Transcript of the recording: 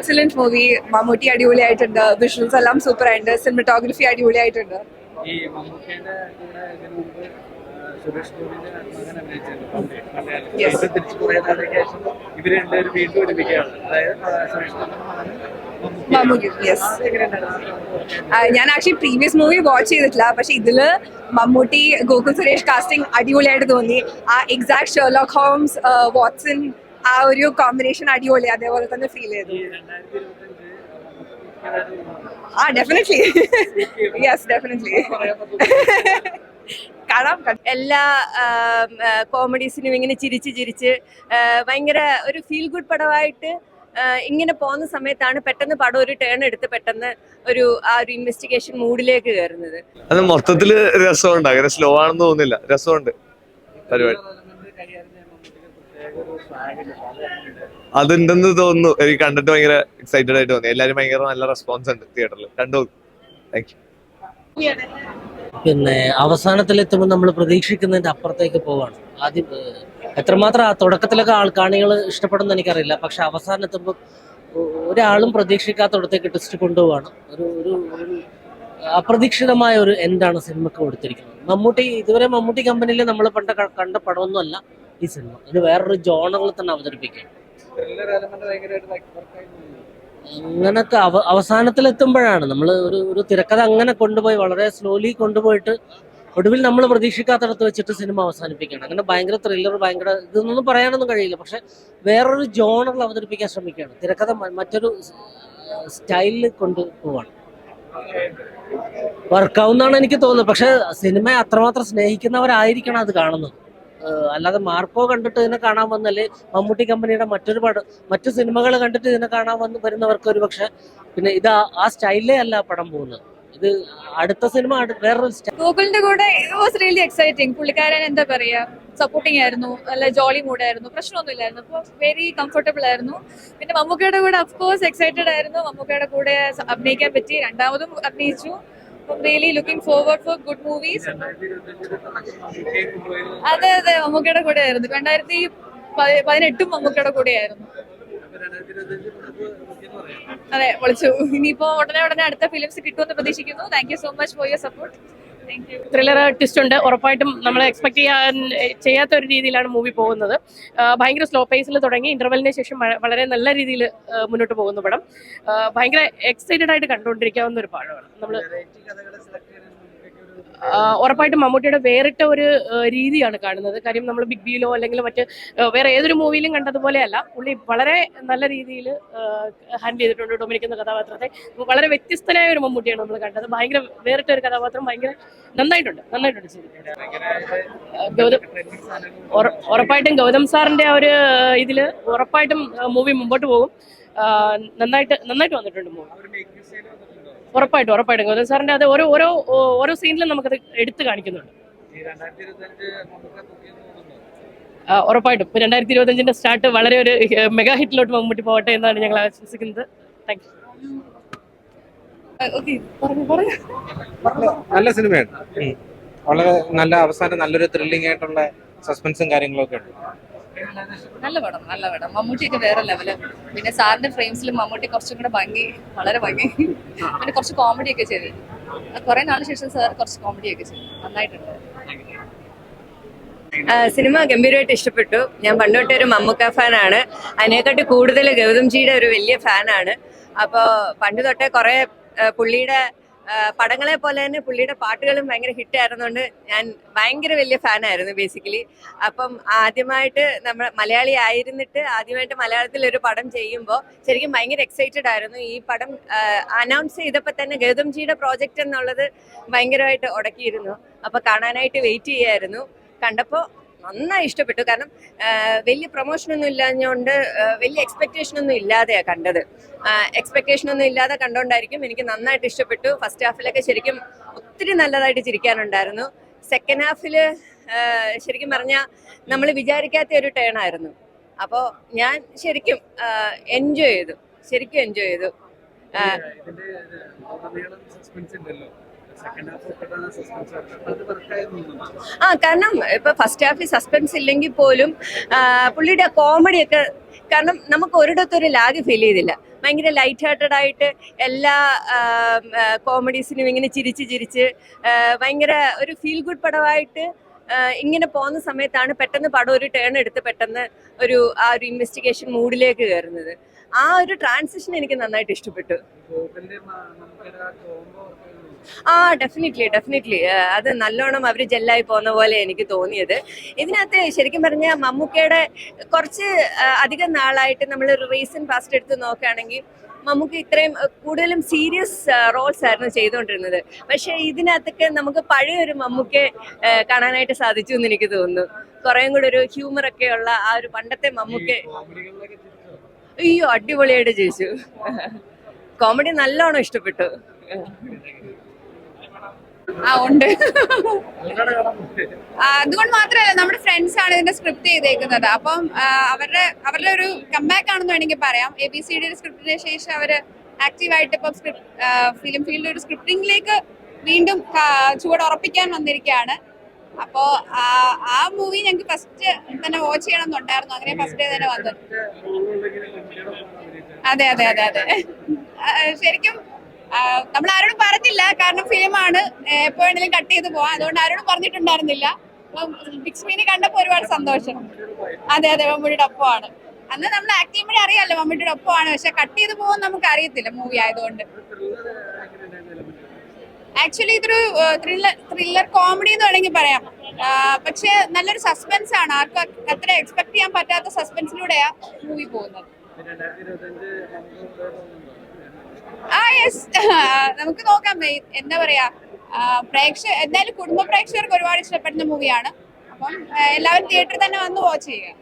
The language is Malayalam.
Excellent movie. മമ്മൂട്ടി അടിപൊളിയായിട്ടുണ്ട്, വിഷ്വൽസ് എല്ലാം സൂപ്പർ ആയിട്ടുണ്ട്, സിനിമറ്റോഗ്രഫി അടിപൊളിയായിട്ടുണ്ട്. ഈ മമ്മൂട്ടിയുടെ കൂടെ ഇതിനു മുമ്പ് സുരേഷ് ഗോപിന്റെ മകൻ അഭിനയിച്ചിട്ടുണ്ട്. ഇത് തിരിച്ചു കുറേ നാളുകൾക്ക് ശേഷം ഇവര് രണ്ടുപേരും വീണ്ടും ഒരുമിക്കുകയാണ്. അതായത് സുരേഷ് ഗോപിന്റെ മകനും മമ്മൂട്ടി. യെസ്, ഞാൻ ആക്ച്വലി പ്രീവിയസ് മൂവി വാച്ച് ചെയ്തിട്ടില്ല, പക്ഷെ ഇതില് മമ്മൂട്ടി ഗോകുൽ സുരേഷ് കാസ്റ്റിംഗ് അടിപൊളിയായിട്ട് തോന്നി. ആ എക്സാക്ട് ഷെർലോക്ക് ഹോംസ് വാട്സൺ ആ ഒരു കോമ്പിനേഷൻ അടിപൊളി, അതേപോലെ തന്നെ ഫീൽ ചെയ്തു. ഡെഫിനറ്റ്ലി. Yes, definitely. കാണാം. എല്ലാ കോമഡീസിനും ഇങ്ങനെ ചിരിച്ച് ചിരിച്ച് ഭയങ്കര ഒരു ഫീൽ ഗുഡ് പടമായിട്ട് ഇങ്ങനെ പോകുന്ന സമയത്താണ് പെട്ടെന്ന് പടം ഒരു ടേൺ എടുത്ത് പെട്ടെന്ന് ആ ഒരു ഇൻവെസ്റ്റിഗേഷൻ മൂഡിലേക്ക് കയറുന്നത്. അത് മൊത്തത്തില് രസമുണ്ട്, അങ്ങനെ സ്ലോ ആണെന്ന് തോന്നുന്നില്ല, രസമുണ്ട് പരിപാടി. അതുണ്ടെന്ന് തോന്നുന്നു, എനിക്ക് കണ്ടിട്ട് ഭയങ്കര എക്സൈറ്റഡ് ആയിട്ട് തോന്നി. എല്ലാരും ഭയങ്കര നല്ല റെസ്പോൺസ് ഉണ്ട് തിയേറ്ററിൽ. കണ്ടു. Thank you. പിന്നെ അവസാനത്തിലെത്തുമ്പോൾ നമ്മൾ പ്രതീക്ഷിക്കുന്നതിന്റെ അപ്പുറത്തേക്ക് പോവാണ്. ആദ്യം എത്രമാത്രം തുടക്കത്തിലൊക്കെ കാണികൾ ഇഷ്ടപ്പെടുന്ന എനിക്കറിയില്ല, പക്ഷെ അവസാനം എത്തുമ്പോൾ ഒരാളും പ്രതീക്ഷിക്കാത്തടത്തേക്ക് ട്വിസ്റ്റ് കൊണ്ടുപോവാണ്. ഒരു ഒരു അപ്രതീക്ഷിതമായ ഒരു എൻഡാണ് സിനിമക്ക് കൊടുത്തിരിക്കുന്നത്. ഇതുവരെ മമ്മൂട്ടി കമ്പനിയിൽ നമ്മൾ പണ്ട് കണ്ട പടമൊന്നുമല്ല ഈ സിനിമ. ഇത് വേറൊരു ജോണറിൽ തന്നെ അവതരിപ്പിക്കുകയാണ്. അങ്ങനൊക്കെ അവസാനത്തിലെത്തുമ്പോഴാണ് നമ്മൾ ഒരു തിരക്കഥ അങ്ങനെ കൊണ്ടുപോയി വളരെ സ്ലോലി കൊണ്ടുപോയിട്ട് ഒടുവിൽ നമ്മൾ പ്രതീക്ഷിക്കാത്തടത്ത് വെച്ചിട്ട് സിനിമ അവസാനിപ്പിക്കുകയാണ്. അങ്ങനെ ഭയങ്കര ത്രില്ലർ, ഭയങ്കര ഇതൊന്നും പറയാനൊന്നും കഴിയില്ല, പക്ഷെ വേറൊരു ജോണറിൽ അവതരിപ്പിക്കാൻ ശ്രമിക്കുകയാണ്. തിരക്കഥ മറ്റൊരു സ്റ്റൈലിൽ കൊണ്ടുപോവാണ്. വർക്കാവുന്നാണ് എനിക്ക് തോന്നുന്നത്. പക്ഷെ സിനിമയെ അത്രമാത്രം സ്നേഹിക്കുന്നവരായിരിക്കണം അത് കാണുന്നത്. അല്ലാതെ മാർക്കോ കണ്ടിട്ട് ഇതിനെ കാണാൻ വന്നല്ലേ മമ്മൂട്ടി കമ്പനിയുടെ മറ്റു സിനിമകൾ കണ്ടിട്ട് ഇതിനെ കാണാൻ വരുന്നവർക്ക് ഒരു പക്ഷെ പിന്നെ ഇത് ആ സ്റ്റൈലിലേ അല്ല പടം പോകുന്നത്. ഇത് അടുത്ത സിനിമ വേറൊരു ഗോകുലിന്റെ കൂടെ വാസ് റിയലി എക്സൈറ്റിംഗ്. പുള്ളിക്കാരൻ എന്താ പറയാ, സപ്പോർട്ടിംഗ് ആയിരുന്നു, നല്ല ജോളി മൂഡായിരുന്നു, പ്രശ്നമൊന്നുമില്ലായിരുന്നു. അപ്പോൾ വെരി കംഫർട്ടബിൾ ആയിരുന്നു. പിന്നെ മമ്മൂക്കയുടെ കൂടെ അഫ്കോഴ്സ് എക്സൈറ്റഡ് ആയിരുന്നു. മമ്മൂക്കയുടെ കൂടെ അഭിനയിക്കാൻ പറ്റി, രണ്ടാമതും അഭിനയിച്ചു. Really looking forward for good movies. അതെ, മമ്മൂക്കയുടെ കൂടെ ആയിരുന്നു. 2018 മമ്മൂക്കയുടെ കൂടെയായിരുന്നു. അതെ, പൊളിച്ചു. ഇനിയിപ്പോ ഉടനെ അടുത്ത ഫിലിംസ് കിട്ടുമെന്ന് പ്രതീക്ഷിക്കുന്നു. Thank you so much for your support. Thriller twist ഉണ്ട്. ഉറപ്പായിട്ടും നമ്മൾ എക്സ്പെക്ട് ചെയ്യാത്ത ഒരു രീതിയിലാണ് മൂവി പോകുന്നത്. ഭയങ്കര സ്ലോ പേസിൽ തുടങ്ങി ഇന്റർവെലിന് ശേഷം വളരെ നല്ല രീതിയിൽ മുന്നോട്ട് പോകുന്ന പടം. ഭയങ്കര എക്സൈറ്റഡ് ആയിട്ട് കണ്ടുകൊണ്ടിരിക്കാവുന്ന ഒരു പടമാണ്. നമ്മൾ ഉറപ്പായിട്ടും മമ്മൂട്ടിയുടെ വേറിട്ട ഒരു രീതിയാണ് കാണുന്നത്. കാര്യം നമ്മൾ ബിഗ് ബിയിലോ അല്ലെങ്കിൽ മറ്റ് വേറെ ഏതൊരു മൂവിയിലും കണ്ടതുപോലെയല്ല, പുള്ളി വളരെ നല്ല രീതിയിൽ ഹാൻഡിൽ ചെയ്തിട്ടുണ്ട്. ഡൊമിനിക് എന്ന കഥാപാത്രത്തെ വളരെ വ്യത്യസ്തനായ ഒരു മമ്മൂട്ടിയാണ് നമ്മൾ കണ്ടത്. ഭയങ്കര വേറിട്ട ഒരു കഥാപാത്രം, ഭയങ്കര നന്നായിട്ടുണ്ട് ചെയ്തിട്ടുണ്ട്. ഉറപ്പായിട്ടും ഗൗതം സാറിന്റെ ആ ഒരു ഇതില് ഉറപ്പായിട്ടും മൂവി മുമ്പോട്ട് പോകും. നന്നായിട്ട് വന്നിട്ടുണ്ട് മൂവി. ഉറപ്പായിട്ടും ഗൗതം സാറിന്റെ അത് ഓരോ സീനിലും നമുക്കത് എടുത്തു കാണിക്കുന്നുണ്ട്. ഉറപ്പായിട്ടും 2025 സ്റ്റാർട്ട് വളരെ ഒരു മെഗാ ഹിറ്റിലോട്ട് മമ്മൂട്ടി പോകട്ടെ എന്നാണ് ഞങ്ങൾ ആശംസിക്കുന്നത്. Thank you. നല്ല സിനിമയാണ്. വളരെ നല്ല അവസാനം നല്ലൊരു ത്രില്ലിംഗ് ആയിട്ടുള്ള സസ്പെൻസും കാര്യങ്ങളൊക്കെ ഉണ്ട്. നല്ല പടം. മമ്മൂട്ടിയൊക്കെ വേറെ ലെവല്. പിന്നെ സാറിന്റെ ഫ്രെയിംസിലും മമ്മൂട്ടി കുറച്ചും കൂടെ വളരെ ഭംഗി. പിന്നെ കുറച്ച് കോമഡിയൊക്കെ ചെയ്തു. കുറെ നാളിന് ശേഷം സാർ കുറച്ച് കോമഡിയൊക്കെ ചെയ്തു. നന്നായിട്ടുണ്ട്. സിനിമ ഗംഭീരമായിട്ട് ഇഷ്ടപ്പെട്ടു. ഞാൻ പണ്ട് തൊട്ടേ ഒരു മമ്മൂക്ക ഫാനാണ്. അതിനെക്കാട്ടി കൂടുതൽ ഗൗതംജിയുടെ ഒരു വലിയ ഫാനാണ്. അപ്പോൾ പണ്ട് തൊട്ടേ കുറെ പുള്ളിയുടെ പടങ്ങളെ പോലെ തന്നെ പുള്ളിയുടെ പാട്ടുകളും ഭയങ്കര ഹിറ്റ് ആയിരുന്നുകൊണ്ട് ഞാൻ ഭയങ്കര വലിയ ഫാനായിരുന്നു ബേസിക്കലി. അപ്പം ആദ്യമായിട്ട് നമ്മൾ മലയാളി ആയിരുന്നിട്ട് ആദ്യമായിട്ട് മലയാളത്തിൽ ഒരു പടം ചെയ്യുമ്പോൾ ശരിക്കും ഭയങ്കര എക്സൈറ്റഡ് ആയിരുന്നു. ഈ പടം അനൗൺസ് ചെയ്തപ്പോൾ തന്നെ ഗൗതംജിയുടെ പ്രോജക്റ്റ് എന്നുള്ളത് ഭയങ്കരമായിട്ട് ഉടക്കിയിരുന്നു. അപ്പോൾ കാണാനായിട്ട് വെയിറ്റ് ചെയ്യായിരുന്നു. കണ്ടപ്പോൾ നന്നായി ഇഷ്ടപ്പെട്ടു. കാരണം വലിയ പ്രൊമോഷനൊന്നും ഇല്ലാഞ്ഞുകൊണ്ട് വലിയ എക്സ്പെക്ടേഷനൊന്നും ഇല്ലാതെയാണ് കണ്ടത്. എക്സ്പെക്ടേഷനൊന്നും ഇല്ലാതെ കണ്ടുകൊണ്ടായിരിക്കും എനിക്ക് നന്നായിട്ട് ഇഷ്ടപ്പെട്ടു. ഫസ്റ്റ് ഹാഫിലൊക്കെ ശരിക്കും ഒത്തിരി നല്ലതായിട്ട് ചിരിക്കാനുണ്ടായിരുന്നു. സെക്കൻഡ് ഹാഫിൽ ശരിക്കും പറഞ്ഞാൽ നമ്മൾ വിചാരിക്കാത്ത ഒരു ടേൺ ആയിരുന്നു. അപ്പോൾ ഞാൻ ശരിക്കും എൻജോയ് ചെയ്തു. സെക്കൻഡ് ഹാഫ് തൊട്ടാണ് സസ്പെൻസ് അത് വർക്കായി തോന്നുന്നു. കാരണം ഇപ്പൊ ഫസ്റ്റ് ഹാഫിൽ സസ്പെൻസ് ഇല്ലെങ്കിൽ പോലും പുള്ളിയുടെ കോമഡിയൊക്കെ, കാരണം നമുക്ക് ഒരിടത്തൊരു ലാഗ് ഫീൽ ചെയ്തില്ല. ഭയങ്കര ലൈറ്റ് ഹാർട്ടഡ് ആയിട്ട് എല്ലാ കോമഡീസിനും ഇങ്ങനെ ചിരിച്ച് ചിരിച്ച് ഭയങ്കര ഒരു ഫീൽ ഗുഡ് പടമായിട്ട് ഇങ്ങനെ പോകുന്ന സമയത്താണ് പെട്ടെന്ന് പടം ഒരു ടേൺ എടുത്ത് പെട്ടെന്ന് ആ ഒരു ഇൻവെസ്റ്റിഗേഷൻ മൂഡിലേക്ക് കയറുന്നത്. ആ ഒരു ട്രാൻസിഷൻ എനിക്ക് നന്നായിട്ട് ഇഷ്ടപ്പെട്ടു. ഡെഫിനറ്റ്ലി അത് നല്ലോണം അവർ ജെല്ലായി പോകുന്ന പോലെ എനിക്ക് തോന്നിയത്. ഇതിനകത്ത് ശരിക്കും പറഞ്ഞാൽ മമ്മൂക്കയുടെ കുറച്ച് അധികം നാളായിട്ട് നമ്മൾ റീസെന്റ് പാസ്റ്റ് എടുത്ത് നോക്കുകയാണെങ്കിൽ മമ്മൂക്ക ഇത്രയും കൂടുതലും സീരിയസ് റോൾസ് ആയിരുന്നു ചെയ്തുകൊണ്ടിരുന്നത്. പക്ഷെ ഇതിനകത്തൊക്കെ നമുക്ക് പഴയൊരു മമ്മൂക്കെ കാണാനായിട്ട് സാധിച്ചു എന്ന് എനിക്ക് തോന്നുന്നു. കുറേയും കൂടെ ഒരു ഹ്യൂമർ ഒക്കെ ഉള്ള ആ ഒരു പണ്ടത്തെ മമ്മൂക്കെ. അയ്യോ, അടിപൊളിയായിട്ട് ജയിച്ചു. കോമഡി നല്ലോണം ഇഷ്ടപ്പെട്ടു. ഉണ്ട്. അതുകൊണ്ട് മാത്രമല്ല, നമ്മുടെ ഫ്രണ്ട്സ് ആണ് ഇതിന്റെ സ്ക്രിപ്റ്റ് ചെയ്തേക്കുന്നത്. അപ്പം അവരുടെ ഒരു കംബാക്ക് ആണെന്ന് വേണമെങ്കിൽ പറയാം. ABCD സ്ക്രിപ്റ്റിന് ശേഷം അവര് ആക്റ്റീവായിട്ട് ഇപ്പം ഫിലിം ഫീൽഡിൽ ഒരു സ്ക്രിപ്റ്റിംഗിലേക്ക് വീണ്ടും ചുവടുറപ്പിക്കാൻ വന്നിരിക്കുകയാണ്. അപ്പോ ആ മൂവി ഞങ്ങൾക്ക് ഫസ്റ്റ് തന്നെ വാച്ച് ചെയ്യണം എന്നുണ്ടായിരുന്നു. അങ്ങനെ ഫസ്റ്റ് ഡേ തന്നെ വന്നത്. അതെ അതെ അതെ അതെ ശരിക്കും നമ്മൾ ആരോടും പറഞ്ഞില്ല, കാരണം ഫിലിമാണ്, എപ്പോ വേണമെങ്കിലും കട്ട് ചെയ്ത് പോവാം. അതുകൊണ്ട് ആരോടും പറഞ്ഞിട്ടുണ്ടായിരുന്നില്ല. ബിഗ് സ്ക്രീനിൽ കണ്ടപ്പോൾ ഒരുപാട് സന്തോഷം. അതെ അതെ, മമ്മൂട്ടിയുടെ ഒപ്പമാണ്. അന്ന് നമ്മൾ ആക്ട് ചെയ്യുമ്പോഴേ അറിയാമല്ലോ മമ്മൂട്ടിയുടെ ഒപ്പമാണ്. പക്ഷെ കട്ട് ചെയ്ത് പോകും നമുക്ക് അറിയത്തില്ല മൂവി ആയതുകൊണ്ട്. ആക്ച്വലി ഇതൊരു ത്രില്ലർ കോമഡി എന്ന് വേണമെങ്കിൽ പറയാം. പക്ഷെ നല്ലൊരു സസ്പെൻസ് ആണ്. ആർക്കും അത്ര എക്സ്പെക്ട് ചെയ്യാൻ പറ്റാത്ത സസ്പെൻസിലൂടെയാ മൂവി പോകുന്നത്. യെസ്, നമുക്ക് നോക്കാം. എന്താ പറയാ, എന്തായാലും കുടുംബ പ്രേക്ഷകർക്ക് ഒരുപാട് ഇഷ്ടപ്പെടുന്ന മൂവിയാണ്. അപ്പം എല്ലാവരും തിയേറ്ററിൽ തന്നെ വന്ന് വാച്ച് ചെയ്യുക.